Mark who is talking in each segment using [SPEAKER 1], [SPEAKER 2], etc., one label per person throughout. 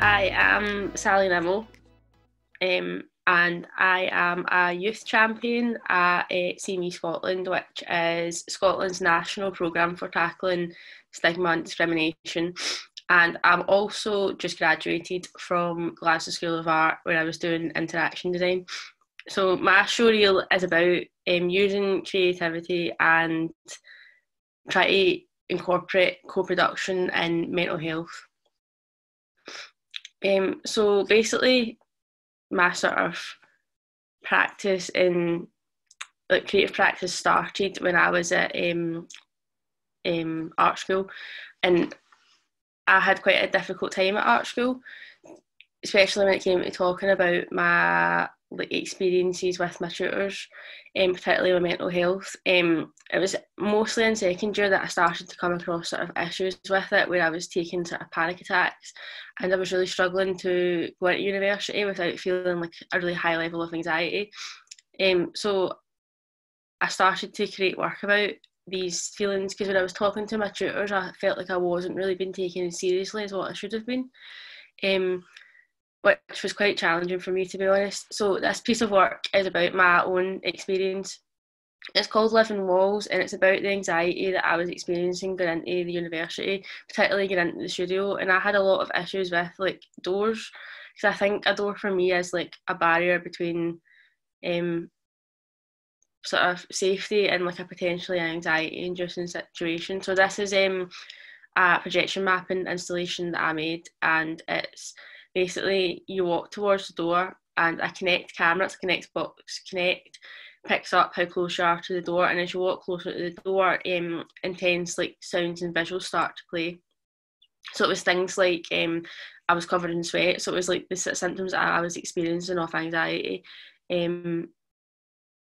[SPEAKER 1] I am Sally Nimmo, and I am a youth champion at CME Scotland, which is Scotland's national programme for tackling stigma and discrimination. And I'm also just graduated from Glasgow School of Art, where I was doing interaction design. So my showreel is about using creativity and try to incorporate co-production and mental health. So basically, my sort of practice in creative practice started when I was at art school, and I had quite a difficult time at art school, especially when it came to talking about my experiences with my tutors, particularly with mental health. It was mostly in second year that I started to come across sort of issues with it, where I was taking sort of panic attacks, and I was really struggling to go into university without feeling like a really high level of anxiety. So I started to create work about these feelings, because when I was talking to my tutors, I felt like I wasn't really being taken as seriously as what I should have been. Which was quite challenging for me, to be honest. So this piece of work is about my own experience. It's called Living Walls, and it's about the anxiety that I was experiencing going into the university, particularly getting into the studio. And I had a lot of issues with like doors, because I think a door for me is like a barrier between sort of safety and like a potentially anxiety inducing situation. So this is a projection mapping installation that I made, and it's basically you walk towards the door, and a Connect camera, it's a Connect box, Connect picks up how close you are to the door, and as you walk closer to the door, intense like sounds and visuals start to play. So it was things like I was covered in sweat, so it was like the symptoms that I was experiencing of anxiety.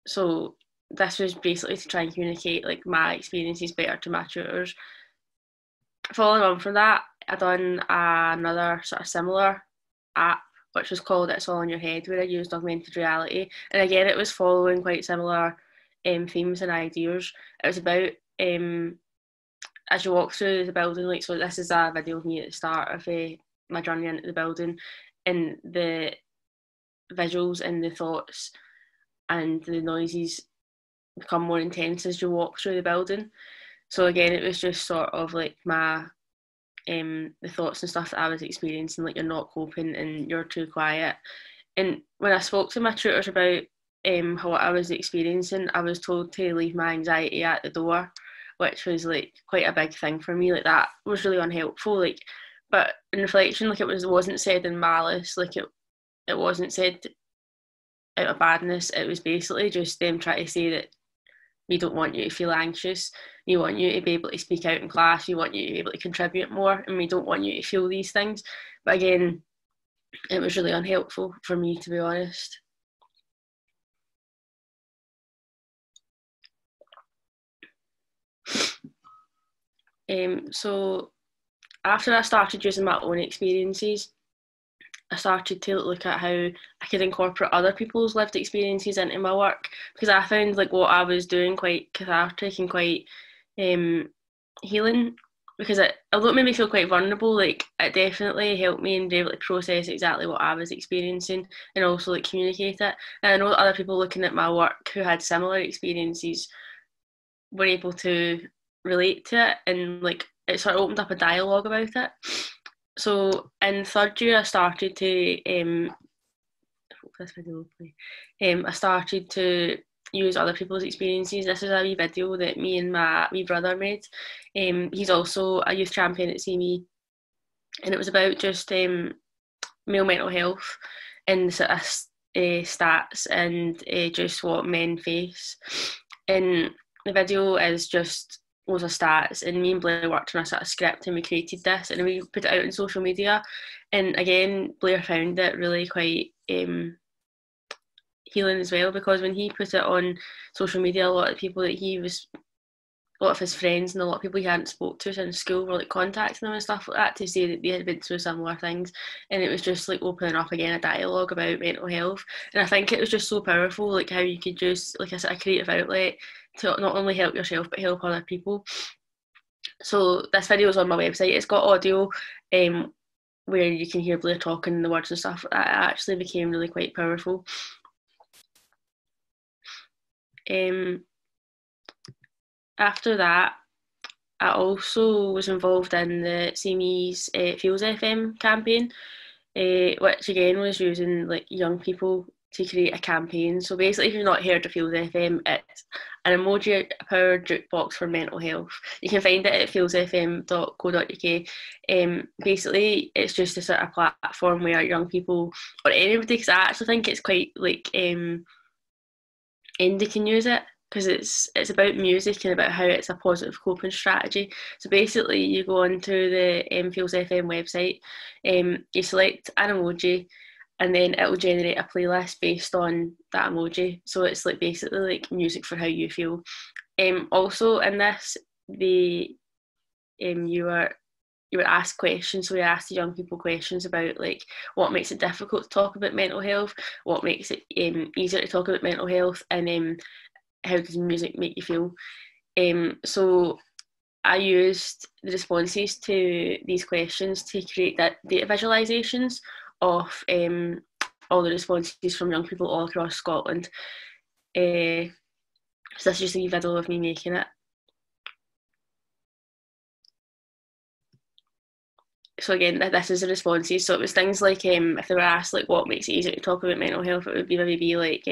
[SPEAKER 1] So this was basically to try and communicate like my experiences better to my tutors. Following on from that, I done another sort of similar app, which was called It's All in Your Head, where I used augmented reality. And again, it was following quite similar themes and ideas. It was about as you walk through the building, like, so this is a video of me at the start of my journey into the building, and the visuals and the thoughts and the noises become more intense as you walk through the building. So again, it was just sort of like my the thoughts and stuff that I was experiencing, like you're not coping and you're too quiet. And when I spoke to my tutors about what I was experiencing, I was told to leave my anxiety at the door, which was like quite a big thing for me. Like that was really unhelpful. Like, but in reflection, like wasn't said in malice. Like it wasn't said out of badness. It was basically just them trying to say that we don't want you to feel anxious. We want you to be able to speak out in class. We want you to be able to contribute more, and we don't want you to feel these things. But again, it was really unhelpful for me, to be honest. So after I started using my own experiences, I started to look at how I could incorporate other people's lived experiences into my work, because I found like what I was doing quite cathartic and quite healing, because although it made me feel quite vulnerable, like it definitely helped me and be able to process exactly what I was experiencing and also like communicate it. And I know that other people looking at my work who had similar experiences were able to relate to it, and like it sort of opened up a dialogue about it. So in third year, I started to I started to use other people's experiences. This is a wee video that me and my wee brother made. He's also a youth champion at CME, and it was about just male mental health and sort of stats and just what men face. And the video is just loads of stats, and me and Blair worked on a sort of script, and we created this and we put it out on social media. And again, Blair found it really quite healing as well, because when he put it on social media, a lot of people that a lot of his friends and a lot of people he hadn't spoke to since school were like contacting him and stuff like that to say that they had been through similar things, and it was just like opening up again a dialogue about mental health. And I think it was just so powerful, like how you could just like a creative outlet to not only help yourself but help other people. So this video is on my website. It's got audio, where you can hear Blair talking the words and stuff, that actually became really quite powerful. After that, I also was involved in the CME's Enfieldsfm campaign, which again was using like young people to create a campaign. So basically, if you've not heard of Enfieldsfm, it's an emoji-powered jukebox for mental health. You can find it at enfieldsfm.co.uk. Basically, it's just a sort of platform where young people, or anybody, because I actually think it's quite like indie can use it, because it's about music and about how it's a positive coping strategy. So basically, you go onto the Enfieldsfm website, you select an emoji, and then it will generate a playlist based on that emoji. So it's like basically like music for how you feel. Also in this, you would ask questions. So we asked the young people questions about like what makes it difficult to talk about mental health, what makes it easier to talk about mental health, and how does music make you feel. So I used the responses to these questions to create that data visualisations of all the responses from young people all across Scotland. So this is just a video of me making it. So again, this is the responses. So it was things like if they were asked like what makes it easier to talk about mental health, it would be maybe like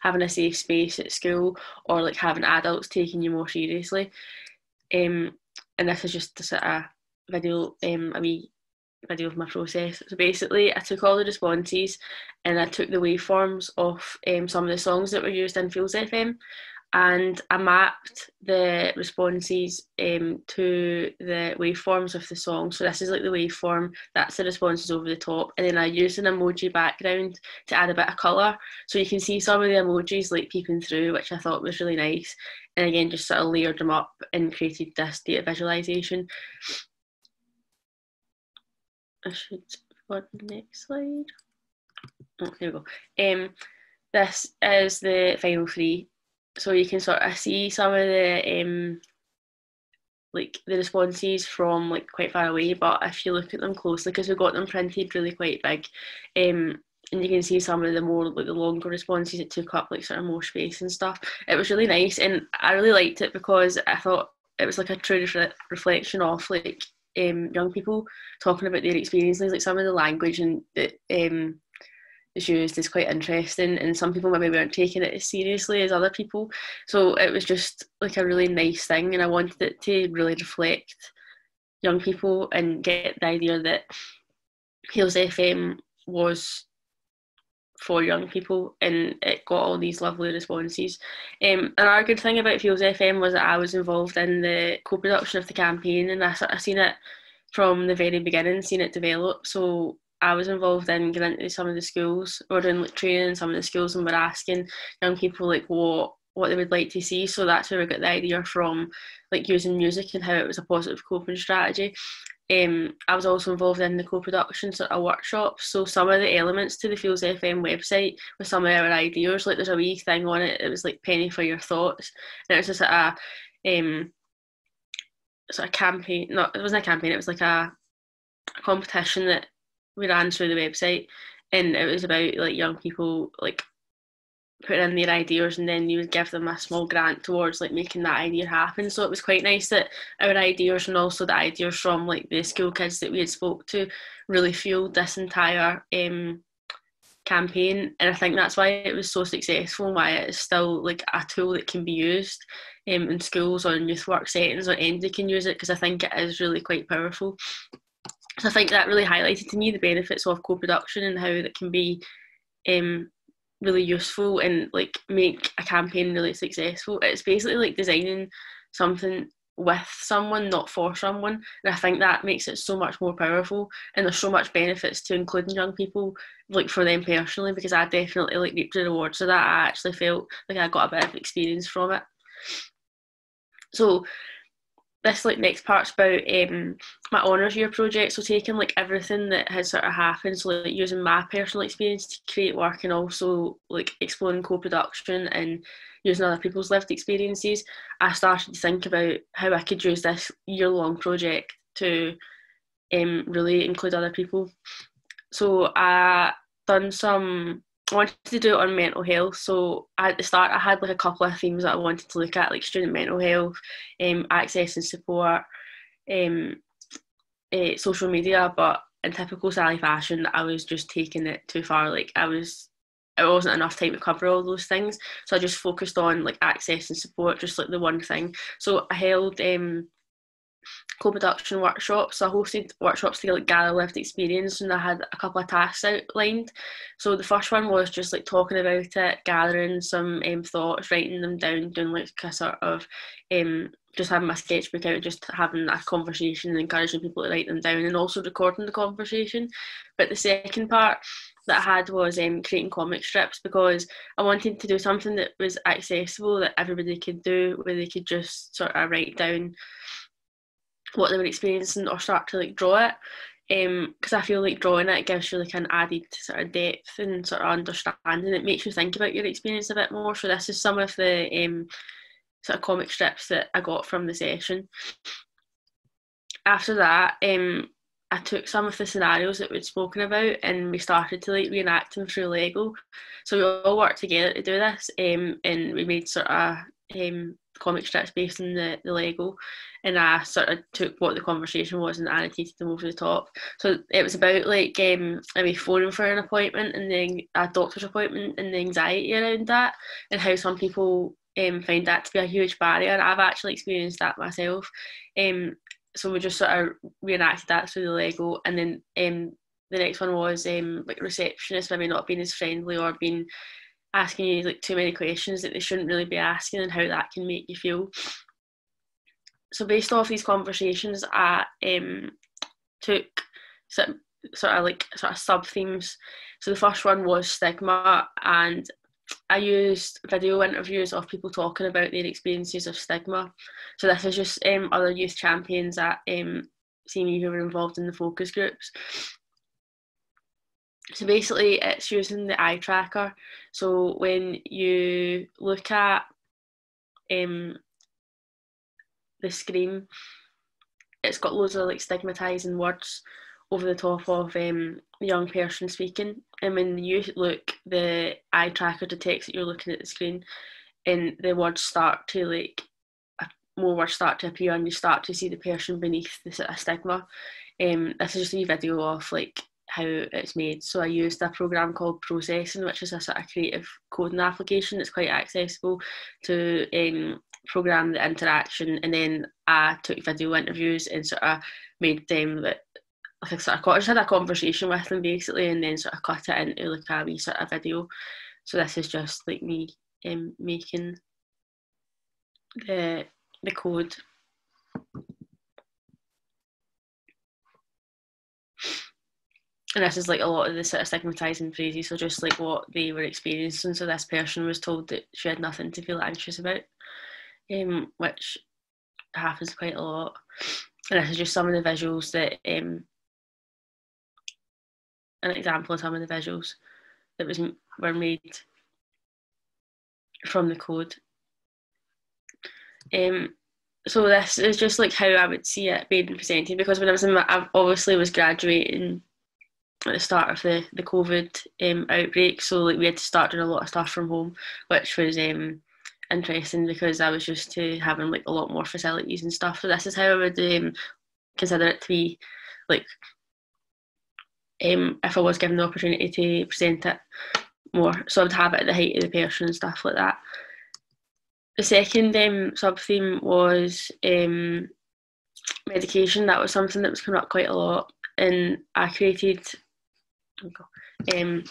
[SPEAKER 1] having a safe space at school, or like having adults taking you more seriously. And this is just a sort of video, a wee video of my process. So basically, I took all the responses and I took the waveforms of some of the songs that were used in Enfieldsfm, and I mapped the responses to the waveforms of the song. So this is like the waveform, that's the responses over the top, and then I used an emoji background to add a bit of colour, so you can see some of the emojis like peeping through, which I thought was really nice. And again, just sort of layered them up and created this data visualisation. I should go on to the next slide. Oh, there we go. This is the final three. So you can sort of see some of the like the responses from like quite far away, but if you look at them closely, because we got them printed really quite big, and you can see some of the more like the longer responses, it took up like sort of more space and stuff. It was really nice, and I really liked it because I thought it was like a true reflection of like young people talking about their experiences. Like some of the language and that is used is quite interesting, and some people maybe weren't taking it as seriously as other people. So it was just like a really nice thing, and I wanted it to really reflect young people and get the idea that Enfieldsfm was for young people, and it got all these lovely responses. Another good thing about Enfieldsfm was that I was involved in the co-production of the campaign, and I seen it from the very beginning, seen it develop. So I was involved in getting into some of the schools, or doing like training in some of the schools, and we're asking young people like what they would like to see. So that's where we got the idea from, like using music and how it was a positive coping strategy. I was also involved in the co-production sort of workshops. So some of the elements to the Enfieldsfm website with some of our ideas, like there's a wee thing on it, it was like penny for your thoughts, and it was just a sort of campaign. No, it wasn't a campaign, it was like a competition that we ran through the website, and it was about like young people like putting in their ideas, and then you would give them a small grant towards like making that idea happen. So it was quite nice that our ideas and also the ideas from like the school kids that we had spoke to really fueled this entire campaign, and I think that's why it was so successful and why it is still like a tool that can be used in schools or in youth work settings, or anybody can use it, because I think it is really quite powerful. So I think that really highlighted to me the benefits of co-production and how that can be really useful and like make a campaign really successful. It's basically like designing something with someone, not for someone, and I think that makes it so much more powerful, and there's so much benefits to including young people, like for them personally, because I definitely like reaped the rewards of that. I actually felt like I got a bit of experience from it. So this like next part's about my honours year project, so taking like everything that has sort of happened, so like using my personal experience to create work, and also like exploring co-production and using other people's lived experiences. I started to think about how I could use this year-long project to really include other people. So I wanted to do it on mental health. So at the start, I had like a couple of themes that I wanted to look at, like student mental health, access and support, social media. But in typical Sally fashion, I was just taking it too far. Like it wasn't enough time to cover all those things. So I just focused on like access and support, just like the one thing. So I held co-production workshops. So I hosted workshops to like gather lived experience, and I had a couple of tasks outlined. So the first one was just like talking about it, gathering some thoughts, writing them down, doing like a sort of just having my sketchbook out, just having a conversation and encouraging people to write them down, and also recording the conversation. But the second part that I had was creating comic strips, because I wanted to do something that was accessible, that everybody could do, where they could just sort of write down what they were experiencing or start to like draw it, because I feel like drawing it gives you like an added sort of depth and sort of understanding. It makes you think about your experience a bit more. So this is some of the sort of comic strips that I got from the session. After that, I took some of the scenarios that we'd spoken about, and we started to like reenact them through Lego. So we all worked together to do this, and we made sort of comic strips based on the Lego, and I sort of took what the conversation was and annotated them over the top. So it was about like maybe phoning for an appointment and then a doctor's appointment, and the anxiety around that, and how some people find that to be a huge barrier. And I've actually experienced that myself. So we just sort of reenacted that through the Lego, and then the next one was like receptionists maybe not being as friendly or being asking you like too many questions that they shouldn't really be asking, and how that can make you feel. So based off these conversations, I took sort of sub themes. So the first one was stigma, and I used video interviews of people talking about their experiences of stigma. So this is just other youth champions at CME who were involved in the focus groups. So basically it's using the eye tracker. So when you look at the screen, it's got loads of like stigmatising words over the top of the young person speaking, and when you look, the eye tracker detects that you're looking at the screen, and the words start to like more words start to appear, and you start to see the person beneath the sort of stigma. This is just a video of like how it's made. So I used a program called Processing, which is a sort of creative coding application that's quite accessible to program the interaction, and then I took video interviews and sort of made them like I just had a conversation with them basically, and then sort of cut it into like a wee sort of video. So this is just like me making the code. And this is like a lot of the sort of stigmatising phrases, so just like what they were experiencing. So this person was told that she had nothing to feel anxious about, which happens quite a lot. And this is just some of the visuals that an example of some of the visuals that were made from the code. So this is just like how I would see it being presented, because when I obviously was graduating at the start of the COVID outbreak, so like we had to start doing a lot of stuff from home, which was interesting because I was used to having like a lot more facilities and stuff. So this is how I would consider it to be like if I was given the opportunity to present it more. So I would have it at the height of the person and stuff like that. The second sub-theme was medication. That was something that was coming up quite a lot, and I created a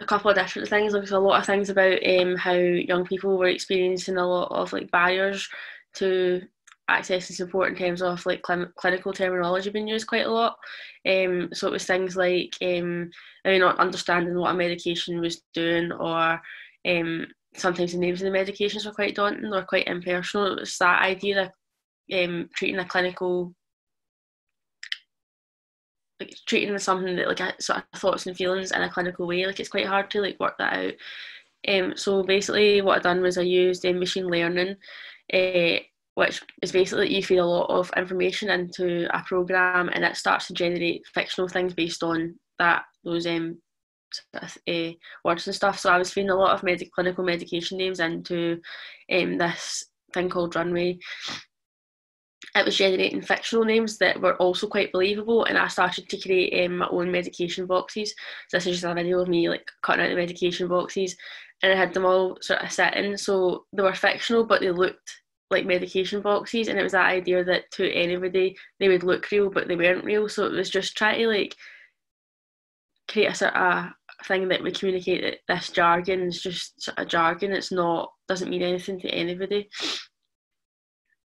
[SPEAKER 1] couple of different things. Like, a lot of things about how young people were experiencing a lot of like barriers to access and support in terms of like clinical terminology being used quite a lot. So it was things like maybe not understanding what a medication was doing, or sometimes the names of the medications were quite daunting or quite impersonal. It was that idea of treating a clinical, like treating something that like sort of thoughts and feelings in a clinical way. Like it's quite hard to like work that out. So basically what I done was I used machine learning which is basically you feed a lot of information into a program and it starts to generate fictional things based on those words and stuff. So I was feeding a lot of clinical medication names into this thing called Runway. It was generating fictional names that were also quite believable, and I started to create my own medication boxes. So this is just a video of me like cutting out the medication boxes, and I had them all sort of sitting. So they were fictional, but they looked like medication boxes, and it was that idea that to anybody they would look real, but they weren't real. So it was just trying to like create a sort of thing that would communicate that this jargon is just sort of jargon. It's not, doesn't mean anything to anybody.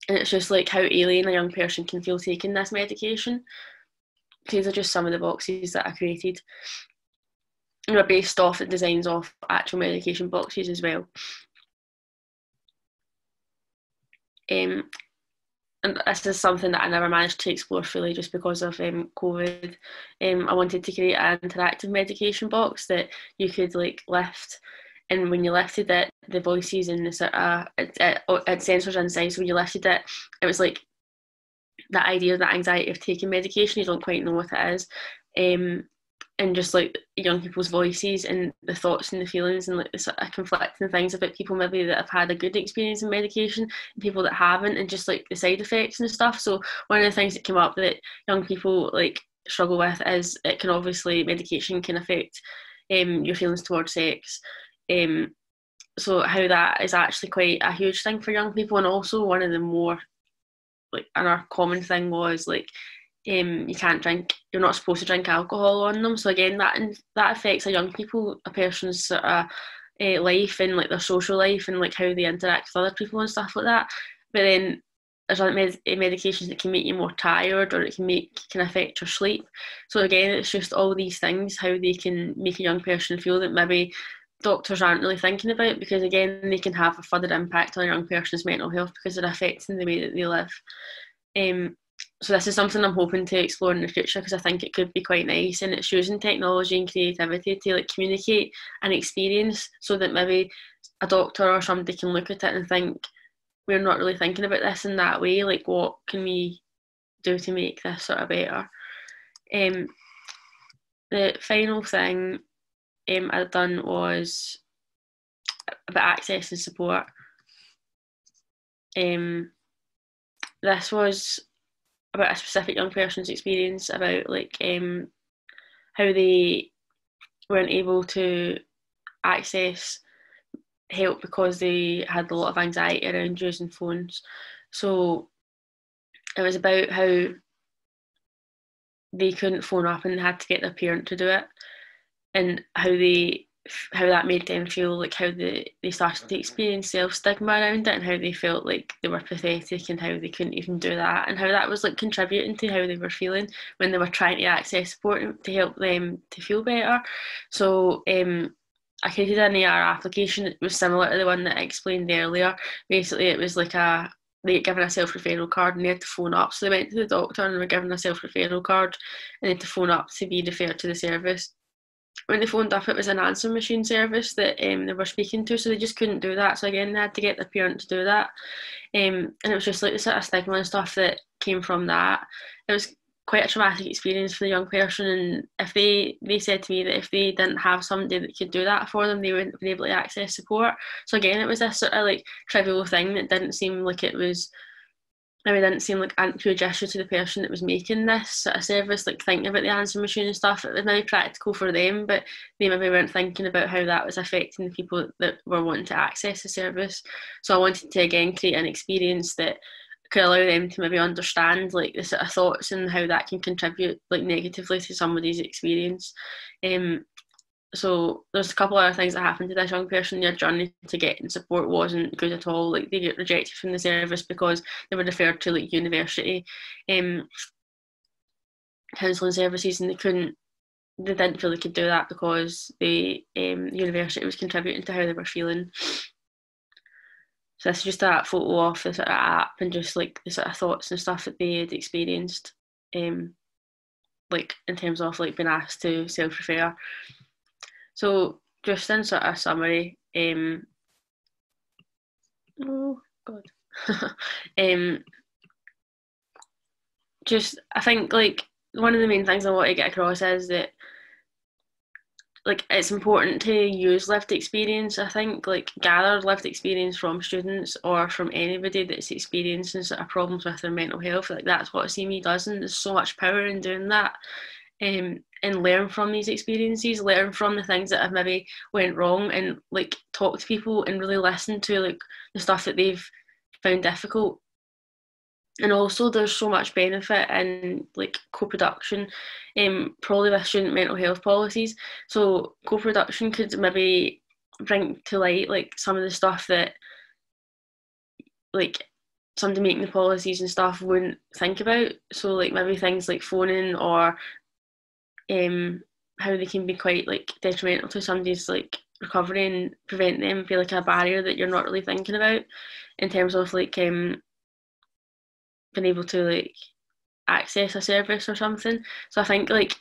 [SPEAKER 1] And it's just like how alien a young person can feel taking this medication. These are just some of the boxes that I created. And they're based off the designs of actual medication boxes as well. And this is something that I never managed to explore fully just because of COVID. I wanted to create an interactive medication box that you could like lift, and when you lifted it, the voices and the sort of it sensors inside. So when you lifted it, it was like that idea, that anxiety of taking medication, you don't quite know what it is, and just like young people's voices and the thoughts and the feelings and like the sort of conflicting things about people maybe that have had a good experience in medication and people that haven't, and just like the side effects and stuff. So one of the things that came up that young people like struggle with is it can obviously, medication can affect your feelings towards sex. So how that is actually quite a huge thing for young people, and also one of the more like another common thing was like you can't drink, you're not supposed to drink alcohol on them. So again, that affects a person's sort of life and like their social life and like how they interact with other people and stuff like that. But then there's other medications that can make you more tired, or it can affect your sleep. So again, it's just all these things, how they can make a young person feel that maybe doctors aren't really thinking about, because again, they can have a further impact on a young person's mental health because they're affecting the way that they live. So this is something I'm hoping to explore in the future, because I think it could be quite nice, and it's using technology and creativity to like communicate an experience so that maybe a doctor or somebody can look at it and think, we're not really thinking about this in that way, like what can we do to make this sort of better. The final thing I'd done was about access and support. This was about a specific young person's experience about like how they weren't able to access help because they had a lot of anxiety around using phones. So it was about how they couldn't phone up and had to get their parent to do it, and how that made them feel, like how they started to experience self-stigma around it, and how they felt like they were pathetic and how they couldn't even do that, and how that was like contributing to how they were feeling when they were trying to access support to help them to feel better. So I created an AR application that was similar to the one that I explained earlier. Basically, it was like they get given a self-referral card and they had to phone up. So they went to the doctor and were given a self-referral card and they had to phone up to be referred to the service. When they phoned up, it was an answer machine service that they were speaking to, so they just couldn't do that. So again, they had to get their parent to do that. And it was just like the sort of stigma and stuff that came from that. It was quite a traumatic experience for the young person, and if they said to me that if they didn't have somebody that could do that for them, they wouldn't have been able to access support. So again, it was this sort of like trivial thing that didn't seem like it was, maybe didn't seem like a huge issue to the person that was making this sort of service, like thinking about the answer machine and stuff. It was maybe practical for them, but they maybe weren't thinking about how that was affecting the people that were wanting to access the service. So I wanted to again create an experience that could allow them to maybe understand like the sort of thoughts and how that can contribute like negatively to somebody's experience. So there's a couple of other things that happened to this young person. Their journey to getting support wasn't good at all. Like they get rejected from the service because they were referred to like university counselling services, and they didn't feel they could do that because the university was contributing to how they were feeling. So this is just that photo of the sort of app and just like the sort of thoughts and stuff that they had experienced, like in terms of like being asked to self-refer. So just in sort of summary, oh god, Just I think like one of the main things I want to get across is that like it's important to use lived experience. I think like gather lived experience from students or from anybody that's experiencing sort of problems with their mental health. Like that's what CME does, and there's so much power in doing that. And learn from these experiences, learn from the things that have maybe went wrong, and like talk to people and really listen to like the stuff that they've found difficult. And also there's so much benefit in like co-production, probably with student mental health policies. So co-production could maybe bring to light like some of the stuff that like somebody making the policies and stuff wouldn't think about. So like maybe things like phoning or how they can be quite like detrimental to somebody's like recovery and prevent them feel like a barrier that you're not really thinking about in terms of like being able to like access a service or something. So I think like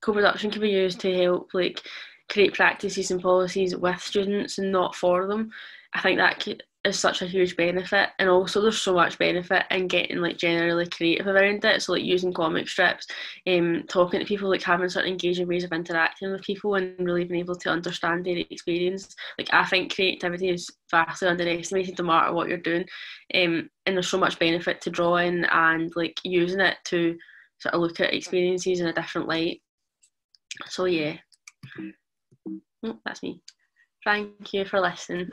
[SPEAKER 1] co-production can be used to help like create practices and policies with students and not for them. I think that is such a huge benefit, and also there's so much benefit in getting like generally creative around it. So like using comic strips, talking to people, like having certain engaging ways of interacting with people and really being able to understand their experience. Like I think creativity is vastly underestimated no matter what you're doing, and there's so much benefit to drawing and like using it to sort of look at experiences in a different light. So yeah, that's me. Thank you for listening.